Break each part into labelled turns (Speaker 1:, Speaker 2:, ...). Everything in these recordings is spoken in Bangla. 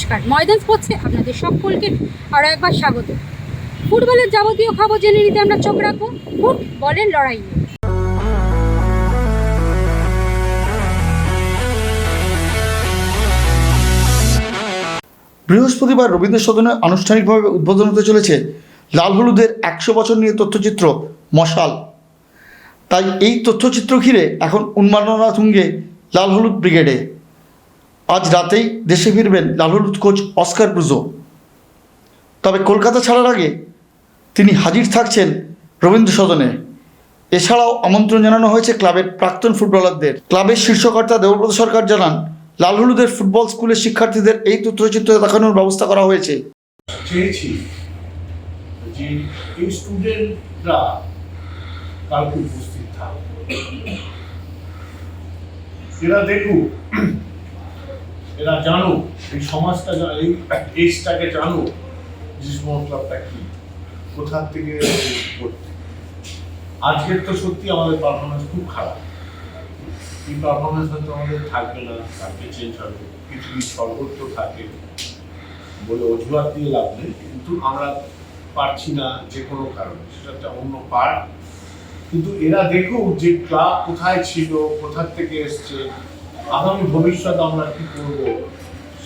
Speaker 1: নমস্কার, ময়দান স্পোর্টসে আপনাদের সকলকে আরও একবার স্বাগত। ফুটবলের যাবতীয় খবর জেনে নিতে আমরা চোখ রাখবো ফুটবলের লড়াই নিয়ে।
Speaker 2: বৃহস্পতিবার রবীন্দ্র সদনে আনুষ্ঠানিকভাবে উদ্বোধন হতে চলেছে লাল হলুদের 100 বছর নিয়ে তথ্যচিত্র মশাল। তাই এই তথ্যচিত্র ঘিরে এখন উন্মাদনা তুঙ্গে লাল হলুদ ব্রিগেডে। আজ রাতেই দেশে ফিরবেন লাল হলুদ কোচ অস্কার ব্রুজো। তবে কলকাতা ছাড়ার আগে তিনি হাজির থাকছেন রবীন্দ্র সদনে। এছাড়াও আমন্ত্রণ জানানো হয়েছে ক্লাবের প্রাক্তন ফুটবলারদের। ক্লাবের শীর্ষকর্তা দেবব্রত সরকার জানান, লাল হলুদের ফুটবল স্কুলের শিক্ষার্থীদের এই তথ্যচিত্র দেখানোর ব্যবস্থা করা হয়েছে।
Speaker 3: চেয়েছি যে এই স্টুডেন্টরা কালকে উপস্থিত থাকবে, এরা দেখুক, এরা জানুক, এই সমাজটা এই দেশটাকে জানুক যে স্মল ক্লাবটা কি, কোথা থেকে করতে। আজকের তো সত্যি আমাদের পারফরমেন্স খুব খারাপ। এই পারফরমেন্স হয়তো আমাদের থাকবে না, কালকে চেঞ্জ হবে, পৃথিবীর সর্বত্র থাকে বলে অজুহাত দিয়ে লাভ নেই, কিন্তু আমরা পারছি না যে কোনো কারণে, সেটা একটা অন্য পার্ট। কিন্তু এরা দেখুক যে ক্লাব কোথায় ছিল, কোথা থেকে এসছে, আগামী ভবিষ্যৎ আমরা কি করব,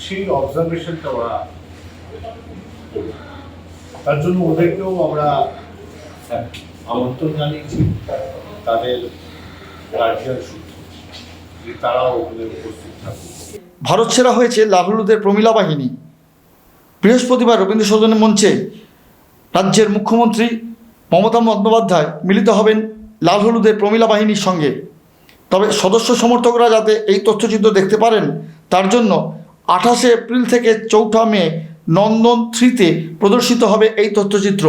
Speaker 3: সেই অবজারভেশনটা ওরা করবে। তার জন্য ওদেরকেও আমরা আমন্ত্রণ জানিয়েছি, তাদের গার্জিয়ান সূত্রে, যে তারাও ওখানে উপস্থিত থাকবে।
Speaker 2: ভারত সেরা হয়েছে লাল হলুদের প্রমিলা বাহিনী। বৃহস্পতিবার রবীন্দ্র সদনের মঞ্চে রাজ্যের মুখ্যমন্ত্রী মমতা বন্দ্যোপাধ্যায় মিলিত হবেন লাল হলুদের প্রমিলা বাহিনীর সঙ্গে। তবে সদস্য সমর্থকরা যাতে এই তথ্যচিত্র দেখতে পারেন, তার জন্য 28 এপ্রিল থেকে 4 মে নন্দন 3-তে প্রদর্শিত হবে এই তথ্যচিত্র।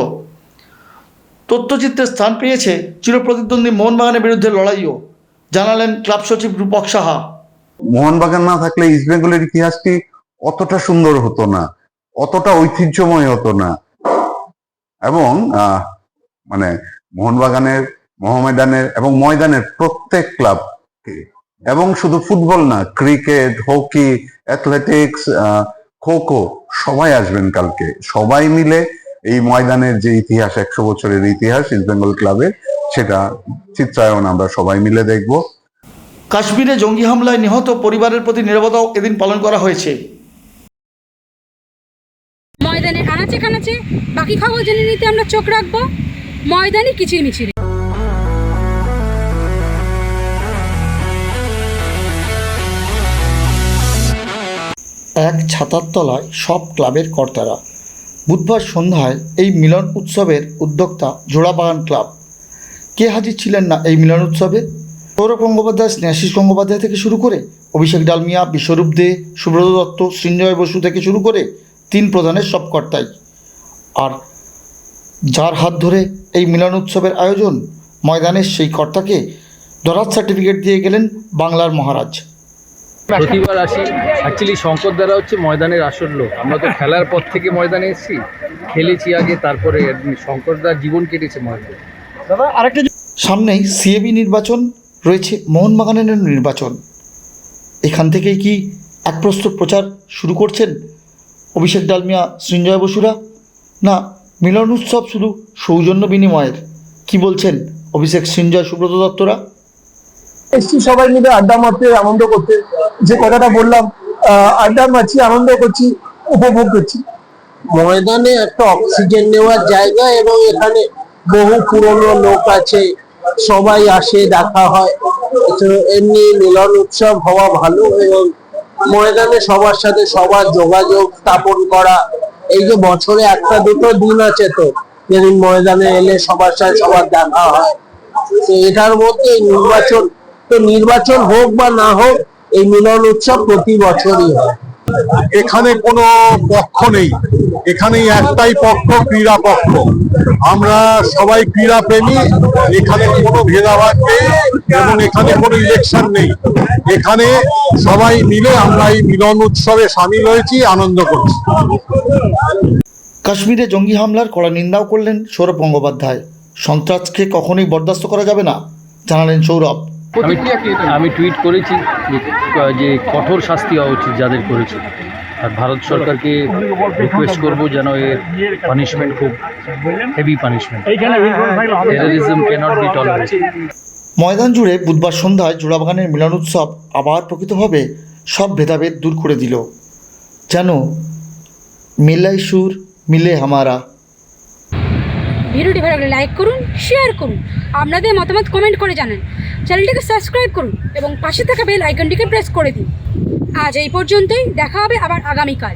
Speaker 2: তথ্যচিত্রে স্থান পেয়েছে চিরপ্রতিদ্বন্দ্বী মোহনবাগানের বিরুদ্ধে লড়াইও, জানালেন ক্লাব সচিব রূপক সাহা।
Speaker 4: মোহনবাগান না থাকলে ইস্টবেঙ্গলের ইতিহাসটি অতটা সুন্দর হতো না, অতটা ঐতিহ্যময় হতো না। এবং মানে মোহনবাগানের, মোহামেডানের এবং ময়দানের প্রত্যেক ক্লাবকে, এবং শুধু ফুটবল না, ক্রিকেট, হকি, অ্যাথলেটিক্স, খো, সবাই আসবেন কালকে। সবাই মিলে এই ময়দানের যে ইতিহাস, 100 বছরের ইতিহাস ইস্টবেঙ্গল ক্লাবের, সেটা চিত্রায়ন আমরা সবাই মিলে দেখব।
Speaker 2: কাশ্মীরে জঙ্গি হামলায় নিহত পরিবারের প্রতি নীরবতাও এদিন পালন করা হয়েছে।
Speaker 1: ময়দানের আনাচে কানাচে বাকি খবর জেনে নিতে আমরা চোখ রাখবো ময়দানি কিচিরমিচিরে।
Speaker 2: এক ছাতার তলায় সব ক্লাবের কর্তারা। বুধবার সন্ধ্যায় এই মিলন উৎসবের উদ্যোক্তা জোড়াবাগান ক্লাব। কে হাজির ছিলেন না এই মিলন উৎসবে? সৌরভ গঙ্গোপাধ্যায়, স্নেহাশিস গঙ্গোপাধ্যায় থেকে শুরু করে অভিষেক ডালমিয়া, বিশ্বরূপ দে, সুব্রত দত্ত, সৃঞ্জয় বসু থেকে শুরু করে 3 প্রধানের সব কর্তাই। আর যার হাত ধরে এই মিলন উৎসবের আয়োজন, ময়দানের সেই কর্তাকে দরাজ সার্টিফিকেট দিয়ে গেলেন বাংলার মহারাজ।
Speaker 5: প্রতিবার আসি, অ্যাকচুয়ালি শঙ্কর দ্বারা হচ্ছে ময়দানের আসল লোক। আমরা তো খেলার পর থেকে ময়দানে এসেছি, খেলেছি আগে, তারপরে শঙ্করদার জীবন কেটেছে ময়দানে।
Speaker 2: দাদা আরেকটা, সামনেই সিএবি নির্বাচন রয়েছে, মোহনবাগানের নির্বাচন। এখান থেকেই কি এক প্রস্তুত প্রচার শুরু করছেন অভিষেক ডালমিয়া, সৃঞ্জয় বসুরা? না মিলন উৎসব শুধু সৌজন্য বিনিময়ের? কি বলছেন অভিষেক, সৃঞ্জয়, সুব্রত দত্তরা?
Speaker 6: এসছি সবাই মিলে আড্ডা মারতে, আনন্দ করতে। যে কথাটা বললাম, আড্ডা মারছি, আনন্দ করছি, উপভোগ করছি।
Speaker 7: ময়দানে একটা অক্সিজেন নেওয়ার জায়গা, এবং এখানে বহু পুরনো লোক আছে, সবাই আসে, দেখা হয়। এমনি মিলন উৎসব হওয়া ভালো, এবং ময়দানে সবার সাথে সবার যোগাযোগ স্থাপন করা। এই যে বছরে 1-2 দিন আছে, তো যেদিন ময়দানে এলে সবার সাথে সবার দেখা হয়। তো এটার মধ্যে নির্বাচন হোক বা না হোক, এই মিলন উৎসব প্রতি বছরই হয়।
Speaker 4: এখানে কোনো পক্ষ নেই, এখানেই একটাই পক্ষ, ক্রীড়া পক্ষ। আমরা সবাই ক্রীড়া প্রেমী, এখানে কোনো ভেদাভেদ নেই এবং এখানে কোনো ইলেকশন নেই। এখানে সবাই মিলে আমরা এই মিলন উৎসবে সামিল হয়েছি, আনন্দ করছি।
Speaker 2: কাশ্মীরে জঙ্গি হামলার কড়া নিন্দাও করলেন সৌরভ গঙ্গোপাধ্যায়। সন্ত্রাসকে কখনোই বরদাস্ত করা যাবে না, জানালেন সৌরভ।
Speaker 5: আমি টুইট করেছি যে কঠোর শাস্তি হওয়া উচিত যাদের করেছে। আর ভারত সরকারকে রিকোয়েস্ট করবো যেন এর পানিশমেন্ট খুব heavy punishment, terrorism cannot be tolerated.
Speaker 2: ময়দান জুড়ে বুধবার সন্ধ্যায় জোড়াবাগানের মিলন উৎসব আবার প্রকৃতভাবে সব ভেদাভেদ দূর করে দিল, যেন মিলাই সুর মিলে হামারা।
Speaker 1: ভিডিওটি ভালো লাগলে লাইক করুন, শেয়ার করুন, আপনাদের মতামত কমেন্ট করে জানান, চ্যানেলটিকে সাবস্ক্রাইব করুন এবং পাশে থাকা বেল আইকনটিকে প্রেস করে দিন। আজ এই পর্যন্তই, দেখা হবে আবার আগামীকাল।